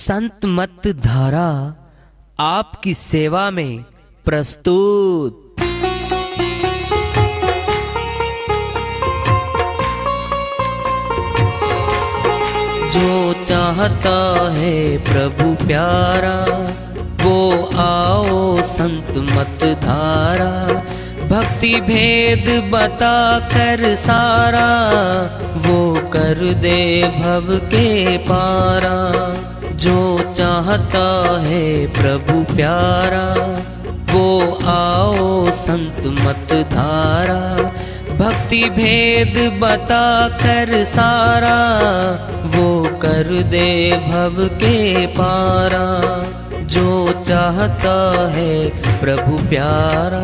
संत मत धारा आपकी सेवा में प्रस्तुत। जो चाहता है प्रभु प्यारा वो आओ संत मत धारा, भक्ति भेद बता कर सारा वो कर दे भव के पारा। जो चाहता है प्रभु प्यारा वो आओ संत मत धारा, भक्ति भेद बता कर सारा वो कर दे भव के पारा। जो चाहता है प्रभु प्यारा।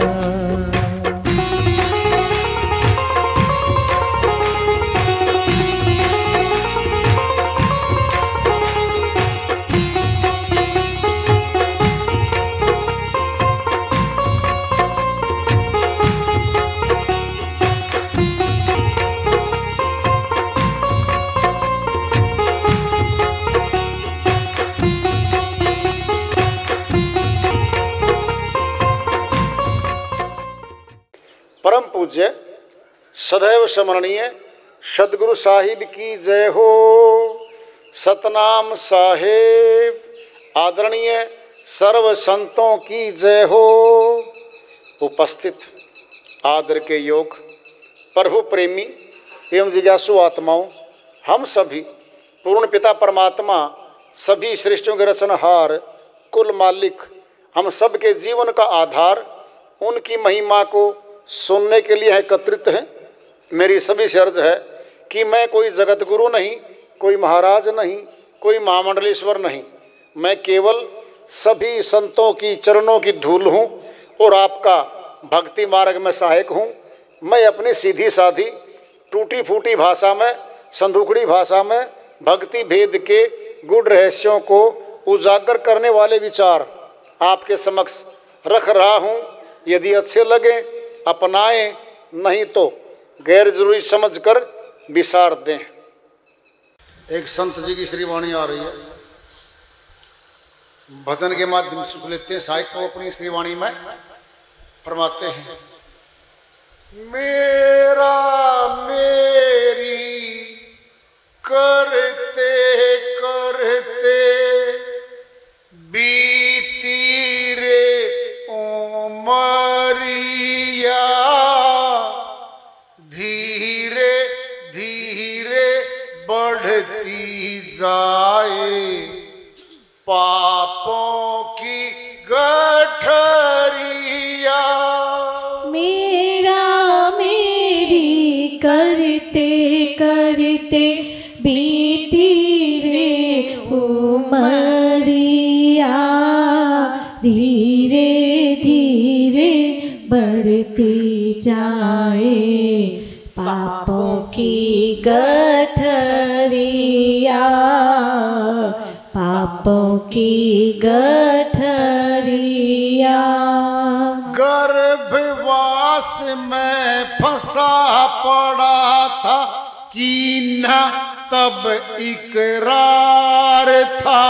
परम पूज्य सदैव स्मरणीय सदगुरु साहिब की जय हो। सतनाम साहिब आदरणीय सर्व संतों की जय हो। उपस्थित आदर के योग प्रभु प्रेमी एवं जिज्ञासु आत्माओं, हम सभी पूर्ण पिता परमात्मा सभी सृष्टियों के रचनहार कुल मालिक हम सब के जीवन का आधार उनकी महिमा को सुनने के लिए एकत्रित हैं। मेरी सभी से अर्ज है कि मैं कोई जगत गुरु नहीं, कोई महाराज नहीं, कोई महामंडलेश्वर नहीं, मैं केवल सभी संतों की चरणों की धूल हूँ और आपका भक्ति मार्ग में सहायक हूँ। मैं अपनी सीधी साधी टूटी फूटी भाषा में, संदूकड़ी भाषा में भक्ति भेद के गूढ़ रहस्यों को उजागर करने वाले विचार आपके समक्ष रख रहा हूँ। यदि अच्छे लगे अपनाएं, नहीं तो गैर जरूरी समझकर विसार दें। एक संत जी की श्रीवाणी आ रही है, भजन के माध्यम से लेते हैं। साहिब को अपनी श्रीवाणी में फरमाते हैं, मेरा मेरी करते करते बीती रे उमरिया, धीरे धीरे बढ़ती जाए पापों की गठरिया। मेरा मेरी करते करते बीती रे उमरिया, धीरे धीरे बढ़ती जाए पापों की गठरिया, पापों की गठरिया। गर्भवास में फंसा पड़ा था कि न तब इकरार था,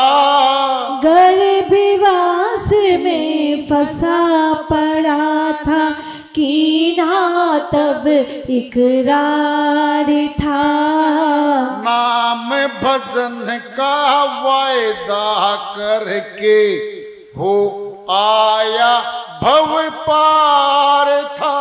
गर्भवास में फंसा पड़ा था कि ना तब इकरार था। नाम भजन का वायदा करके हो आया भव पार था,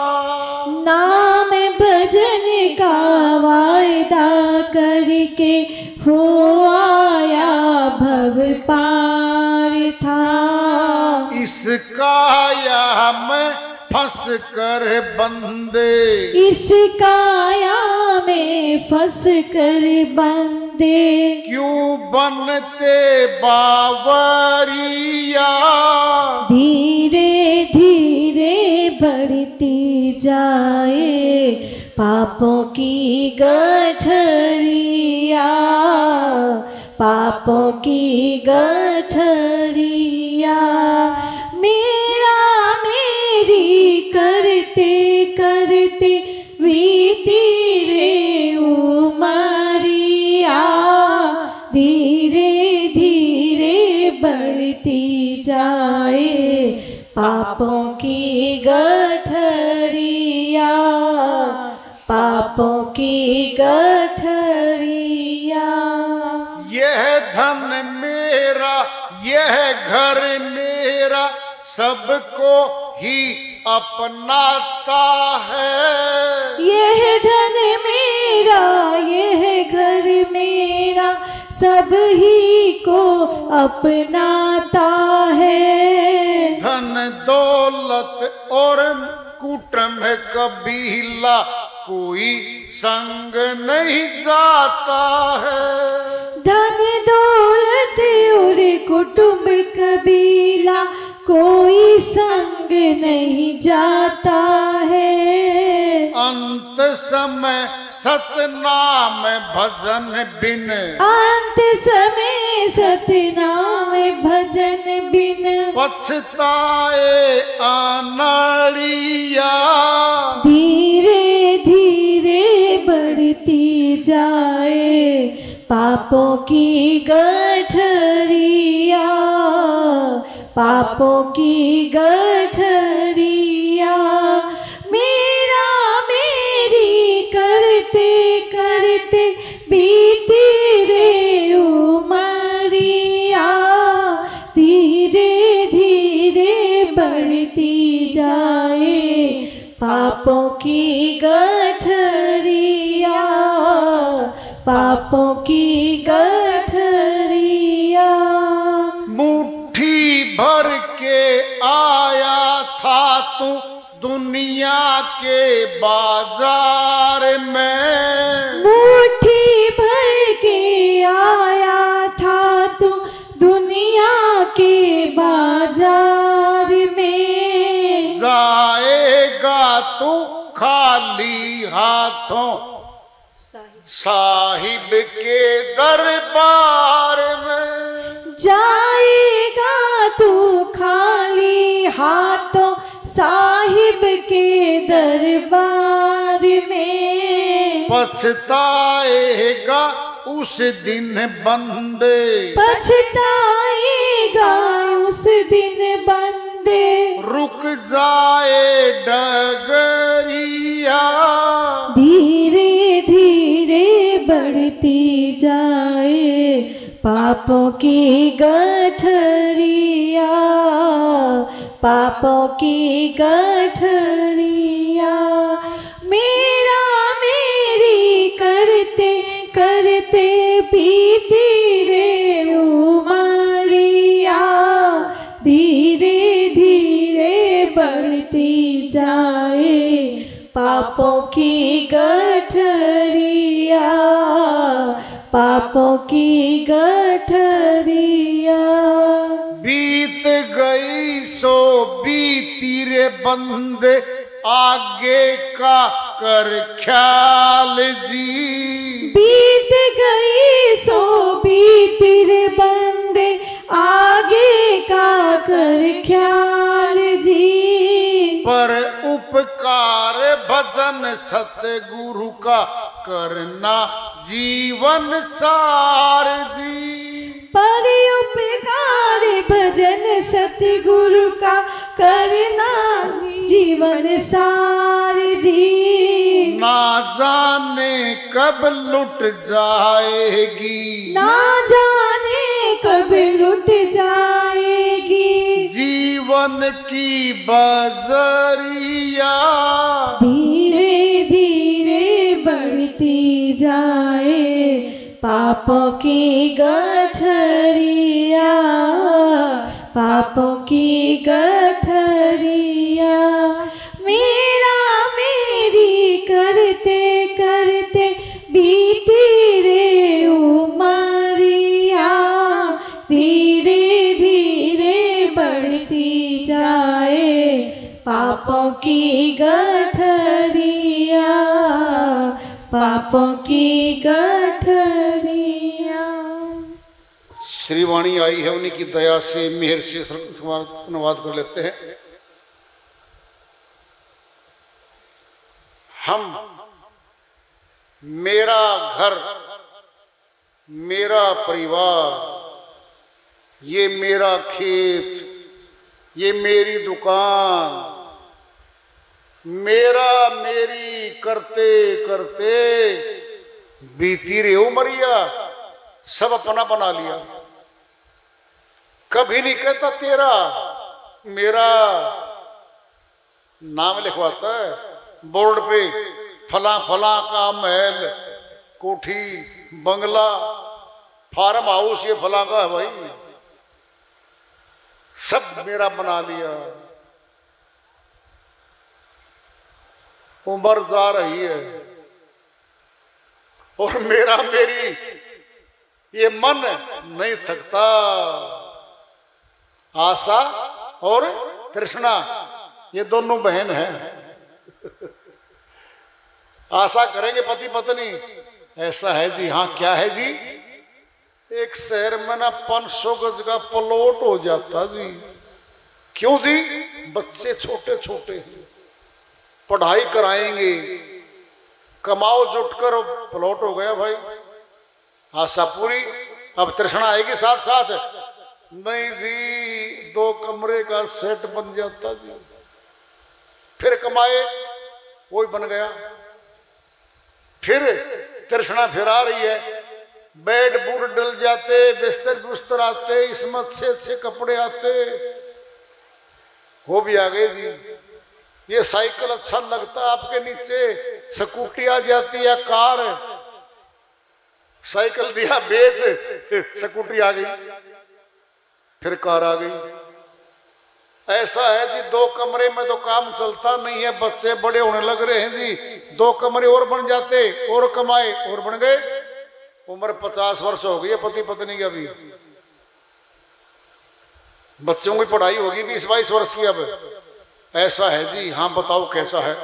नाम भजन का वायदा करके हो आया भव पार था। इस काया में फंस कर बंदे, इस काया में फंस कर बंदे क्यों बनते बावरिया, धीरे धीरे बढ़ती जाए पापों की गठरिया, पापों की गठरिया। मेरा मेरी करते करते बीती रे उमरिया, धीरे धीरे पापों की गठरिया, पापों की गठरिया। यह धन मेरा, यह घर मेरा, सबको ही अपनाता है। यह धन मेरा, यह घर मेरा, सब ही को अपनाता है। धन दौलत और कुटुंब कबीला कोई संग नहीं जाता है। धन दौलत और कुटुंब कबीला कोई संग नहीं जाता है। अंत समय सतनाम भजन बिन, अंत समय सतनाम भजन बिन, पछताए अनाड़िया। धीरे धीरे बढ़ती जाए पापों की गठरिया, पापों की गठरिया। मेरा मेरी करते करते बीती रे उमरिया, धीरे धीरे बढ़ती जाए पापों की गठरिया, पापों की गठरिया। मुट्ठी भर के आया था तू दुनिया के बाजार में, मुट्ठी भर के आया था तू दुनिया के बाजार में। जाएगा तू खाली हाथों साहिब के दरबार में। जाएगा तू खाली हाथों साहिब के दरबार में। पछताएगा उस दिन बंदे, पछताएगा उस दिन बंदे। रुक जाए डगरिया, धीरे धीरे बढ़ती जाए पापों की गठरिया, पापों की गठरिया। मेरा मेरी करते करते बीती रे उमरिया, धीरे धीरे बढ़ती जाए पापों की गठरिया, पापों की गठरिया। बीत गई सो बीती रे बंदे, आगे का कर ख्याल जी। बीत गई सो बीती रे बंदे, आगे का कर ख्याल जी। पर उपकार भजन सतगुरु का करना जीवन सार जी। पर उपकार भजन सतगुरु का करना जीवन सार जी। ना जाने कब लुट जाएगी, ना जाने कब लुट जाएगी जीवन की बजरिया। धीरे धीरे बढ़ती जाए पापों की गठरिया, पापों की गठरिया। मेरा मेरी करते करते बीती रे उमरिया, धीरे धीरे बढ़ती जाए पापों की गठरिया, पापों की गठरिया। श्री वाणी आई है, उन्हीं की दया से मेहर से अनुवाद कर लेते हैं। हम, मेरा घर, मेरा परिवार, ये मेरा खेत, ये मेरी दुकान, मेरा मेरी करते करते बीती रे उमरिया, सब अपना बना लिया। कभी नहीं कहता तेरा, मेरा। नाम लिखवाता है बोर्ड पे, फला फला का महल, कोठी, बंगला, फार्म हाउस, ये फला का है भाई, सब मेरा बना लिया। उम्र जा रही है और मेरा मेरी ये मन नहीं थकता। आशा और तृष्णा ये दोनों बहन हैं। आशा करेंगे पति पत्नी, ऐसा है जी, हाँ क्या है जी, एक शहर में ना 500 गज का प्लॉट हो जाता जी। क्यों जी? बच्चे छोटे छोटे हैं, पढ़ाई कराएंगे, कमाओ जुटकर प्लॉट हो गया भाई। आशा पूरी। अब तृष्णा आएगी साथ साथ, नहीं जी 2 कमरे का सेट बन जाता जी। फिर कमाए, वही बन गया। फिर तृष्णा फिर आ रही है, बेड बूड डल जाते, बिस्तर बुस्तर आते, इसमें अच्छे अच्छे कपड़े आते, वो भी आ गए जी। ये साइकिल अच्छा लगता आपके नीचे, स्कूटी आ जाती है, कार, साइकिल दिया बेच, स्कूटी आ गई, फिर कार आ गई। ऐसा है जी 2 कमरे में तो काम चलता नहीं है, बच्चे बड़े होने लग रहे हैं जी, 2 कमरे और बन जाते, और कमाए, और बन गए। उम्र 50 वर्ष हो गई है पति पत्नी की, अभी बच्चों की पढ़ाई होगी 20-22 वर्ष की। अब ऐसा है जी, हाँ बताओ कैसा है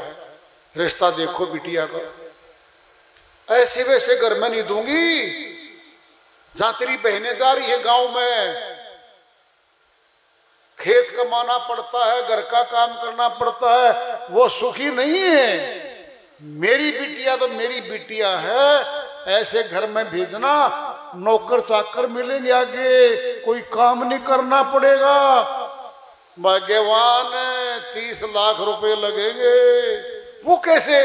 रिश्ता, देखो बिटिया का। ऐसे वैसे घर में नहीं दूंगी, जहां तेरी बहनें जा रही है गांव में, खेत कमाना पड़ता है, घर का काम करना पड़ता है, वो सुखी नहीं है। मेरी बिटिया तो मेरी बिटिया है, ऐसे घर में भेजना, नौकर चाकर मिलेंगे आगे, कोई काम नहीं करना पड़ेगा। भाग्यवान 30 लाख रुपए लगेंगे। वो कैसे?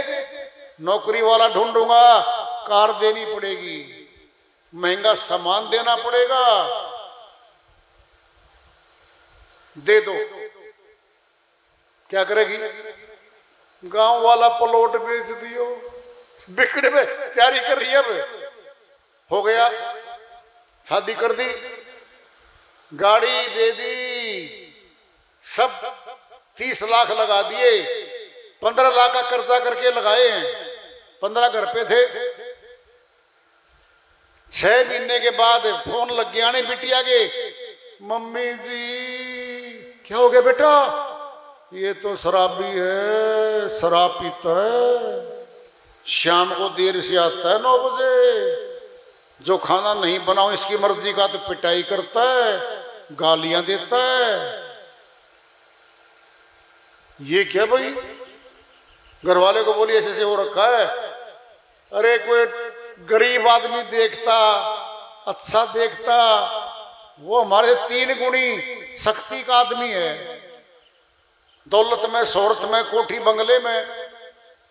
नौकरी वाला ढूंढूंगा, कार देनी पड़ेगी, महंगा सामान देना पड़ेगा, दे दो। क्या करेगी? गांव वाला प्लॉट बेच दियो, बिकने में तैयारी कर रही है। अब हो गया, शादी कर दी, गाड़ी दे दी, सब 30 लाख लगा दिए, 15 लाख का कर्जा करके लगाए हैं, 15 घर पे थे। 6 महीने के बाद फोन लग गया ने बिटिया के, मम्मी जी क्या हो गया बेटा? ये तो शराबी है, शराब पीता है, शाम को देर से आता है 9 बजे, जो खाना नहीं बनाओ इसकी मर्जी का तो पिटाई करता है, गालियां देता है। ये क्या भाई? घर वाले को बोलिए ऐसे हो रखा है। अरे कोई गरीब आदमी देखता, अच्छा देखता, वो हमारे 3 गुणी शक्ति का आदमी है, दौलत में, शोहरत में, कोठी बंगले में,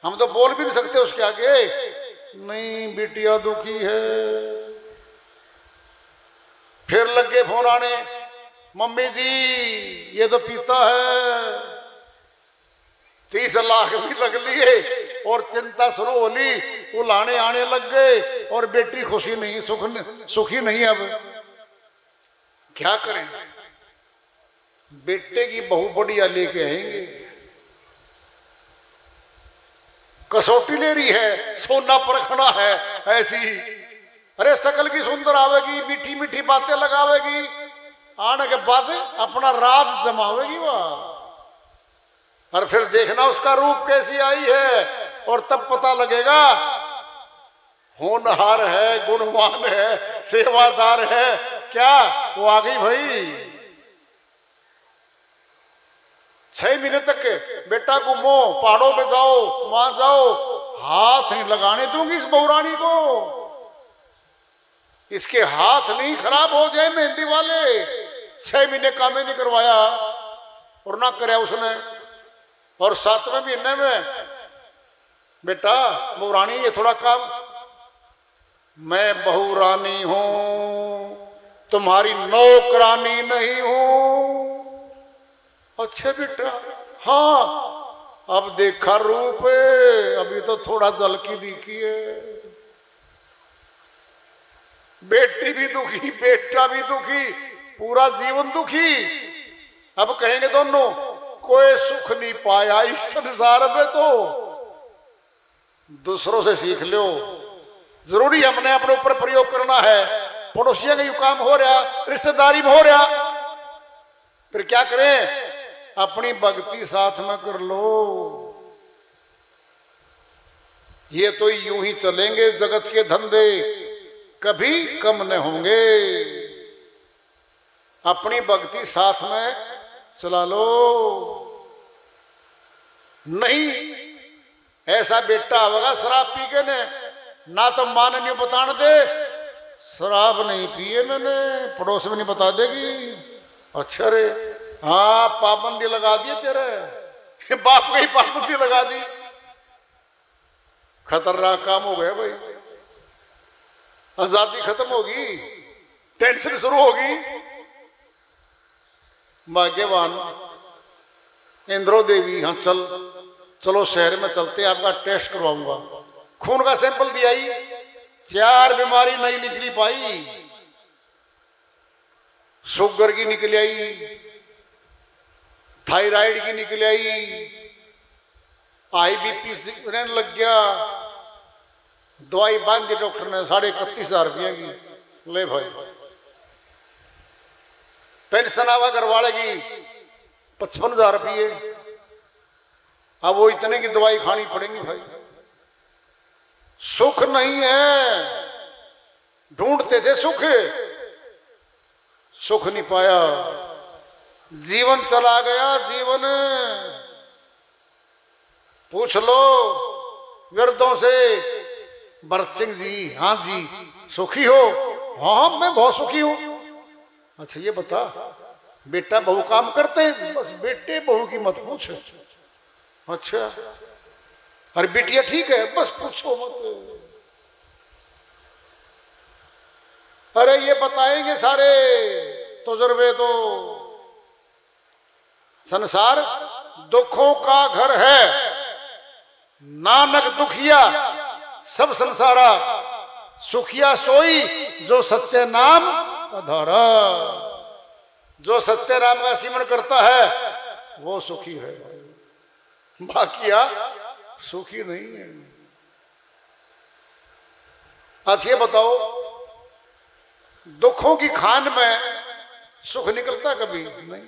हम तो बोल भी नहीं सकते उसके आगे। नहीं बिटिया दुखी है। फिर लग गए फोन आने, मम्मी जी ये तो पीता है, 30 लाख भी लग लिए और चिंता शुरू हो ली, वो लाने आने लग गए और बेटी खुशी नहीं, सुखी नहीं। अब क्या करें? बेटे की बहू बढ़िया लेके आएंगे, कसौटी ले रही है, सोना परखना है ऐसी। अरे शकल की सुंदर आवेगी, मीठी मीठी बातें लगावेगी, आने के बाद अपना राज जमावेगी वह, और फिर देखना उसका रूप कैसी आई है, और तब पता लगेगा होनहार है, गुणवान है, सेवादार है। क्या वो आ गई भाई? 6 महीने तक बेटा घूमो, पहाड़ों पे जाओ, वहां जाओ, हाथ नहीं लगाने दूंगी इस बहुरानी को, इसके हाथ नहीं खराब हो जाए मेहंदी वाले। 6 महीने काम नहीं करवाया, और ना करे उसने। और 7वें महीने में बेटा बहुरानी ये थोड़ा काम, मैं बहुरानी हूं तुम्हारी नौकरानी नहीं हूं। अच्छा बेटा, हाँ अब देखा रूप, अभी तो थोड़ा झलकी दिखी है। बेटी भी दुखी, बेटा भी दुखी, पूरा जीवन दुखी। अब कहेंगे दोनों कोई सुख नहीं पाया इस संसार में, तो दूसरों से सीख लो। जरूरी हमने अपने ऊपर प्रयोग करना है। पड़ोसियों का यू काम हो रहा, रिश्तेदारी में हो रहा, फिर क्या करें? अपनी भक्ति साथ में कर लो। ये तो यूं ही चलेंगे जगत के धंधे, कभी कम न होंगे। अपनी भक्ति साथ में चला लो। नहीं ऐसा बेटा होगा शराब पी के ने, ना तो मां ने नहीं बताने दे शराब नहीं पिए मैंने, पड़ोस में नहीं बता देगी। अच्छा रे, हाँ पाबंदी लगा दी तेरे बाप को ही पाबंदी लगा दी। खतरनाक काम हो गया भाई। आजादी खत्म होगी, टेंशन शुरू होगी। भाग्यवान इंद्रो देवी, हाँ चलो शहर में चलते, आपका टेस्ट करवाऊंगा। खून का सैंपल दिया ही, 4 बीमारी नहीं निकली पाई। शुगर की निकल आई, थायराइड की निकल आई, हाई बीपी रहने लग गया। दवाई बांध दी डॉक्टर ने 31,500 रुपये की। ले भाई, पेंशन आवा घर वाले की 55,000 रुपये। अब वो इतने की दवाई खानी पड़ेगी भाई। सुख नहीं है, ढूंढते थे सुख, सुख नहीं पाया। जीवन चला गया, जीवन। पूछ लो वृद्धों से, भरत सिंह जी, हाँ जी सुखी हो? हाँ मैं बहुत सुखी हूं। अच्छा ये बता बेटा बहू काम करते हैं? बस बेटे बहू की मत पूछ। अच्छा अरे बेटिया ठीक है? बस पूछो मत। अरे ये बताएंगे सारे तजुर्बे तो। संसार दुखों का घर है, नानक दुखिया सब संसारा, सुखिया सोई जो सत्य नाम आधारा। जो सत्य नाम का सिमरण करता है वो सुखी है, बाकिया सुखी नहीं है। अच्छा ये बताओ दुखों की खान में सुख निकलता कभी नहीं?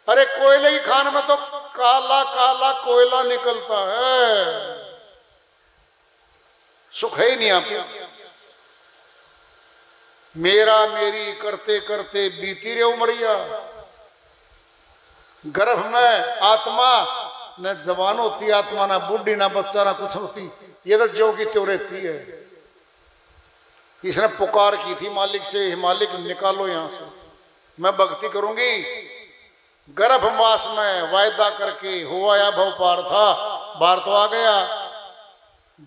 अरे कोयले की खान में तो काला काला कोयला निकलता है, सुख है ही नहीं। आप मेरा मेरी करते करते बीती रे उमरिया। गर्भ में आत्मा न जवान होती आत्मा, ना बुढ़ी ना बच्चा ना कुछ होती, ये तो ज्यों की त्यों रहती है। इसने पुकार की थी मालिक से, मालिक निकालो यहां से, मैं भक्ति करूंगी। गर्भ मास में वायदा करके हुआ या भव पार था, बाहर तो आ गया।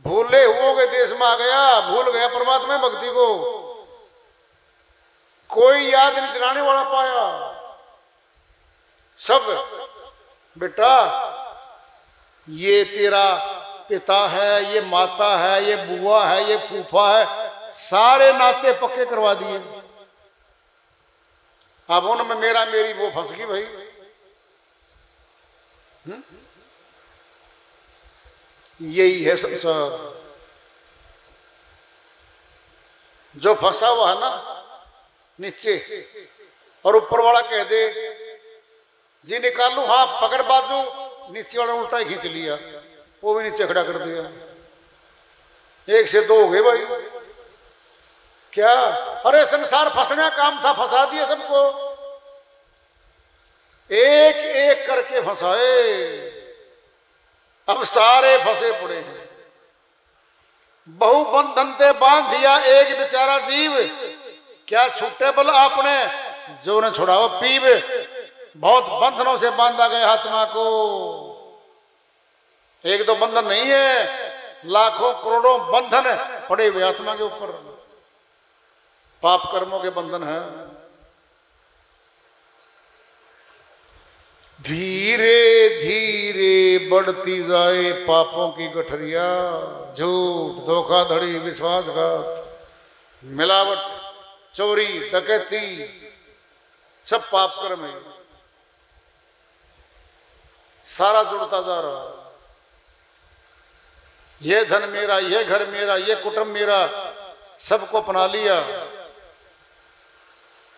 भूले हुओं के देश में आ गया, भूल गया परमात्मा भक्ति को। कोई याद नहीं दिलाने वाला पाया। सब बेटा ये तेरा पिता है, ये माता है, ये बुआ है, ये फूफा है, सारे नाते पक्के करवा दिए। अब उनमें मेरा मेरी वो फंस गई भाई। यही है संसार। जो फंसा हुआ है ना नीचे, और ऊपर वाला कह दे जी निकालू, हाँ पकड़ बाजू, नीचे वाला उल्टा ही खींच लिया, वो भी नीचे खड़ा कर दिया। 1 से 2 हो गए भाई। क्या? अरे संसार फंसने का काम था, फंसा दिया सबको। एक एक करके फंसाए, अब सारे फंसे पड़े हैं। बहु बंधन ते बांध दिया एक बेचारा जीव, क्या छूटे बल आपने जो न छुड़ाओ पीब। बहुत बंधनों से बांधा गया आत्मा को। एक दो बंधन नहीं है, लाखों करोड़ों बंधन पड़े हुए आत्मा के ऊपर, पाप कर्मों के बंधन है। धीरे धीरे बढ़ती जाए पापों की गठरिया, झूठ, धोखाधड़ी, विश्वासघात, मिलावट, चोरी, डकैती, सब पाप कर्म है। सारा जुड़ता जा रहा, ये धन मेरा, ये घर मेरा, ये कुटुंब मेरा, सबको अपना लिया,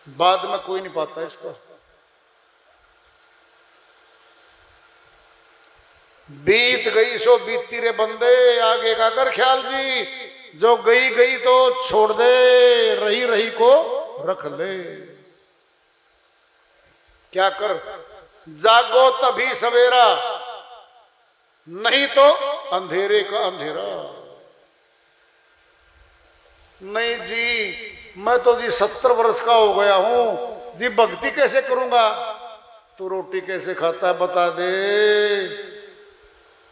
बाद में कोई नहीं पाता इसको। बीत गई सो बीती रे बंदे, आगे का कर ख्याल जी, जो गई गई तो छोड़ दे, रही रही को रख ले। क्या कर, जागो तभी सवेरा, नहीं तो अंधेरे का अंधेरा। नहीं जी, मैं तो जी 70 वर्ष का हो गया हूं जी, भक्ति कैसे करूंगा? तू रोटी कैसे खाता है बता दे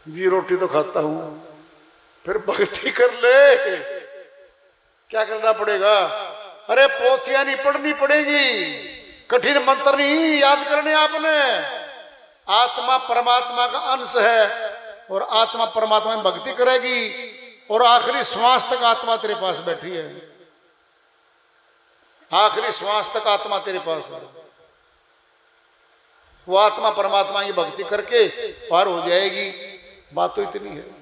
जी। रोटी तो खाता हूं, फिर भक्ति कर ले। क्या करना पड़ेगा? अरे पोथियां नहीं पढ़नी पड़ेगी, कठिन मंत्र नहीं याद करने आपने। आत्मा परमात्मा का अंश है और आत्मा परमात्मा में भक्ति करेगी और आखिरी श्वास तक आत्मा तेरे पास बैठी है। आखिरी श्वास तक आत्मा तेरे पास है। वो आत्मा परमात्मा की भक्ति करके पार हो जाएगी। बात तो इतनी है।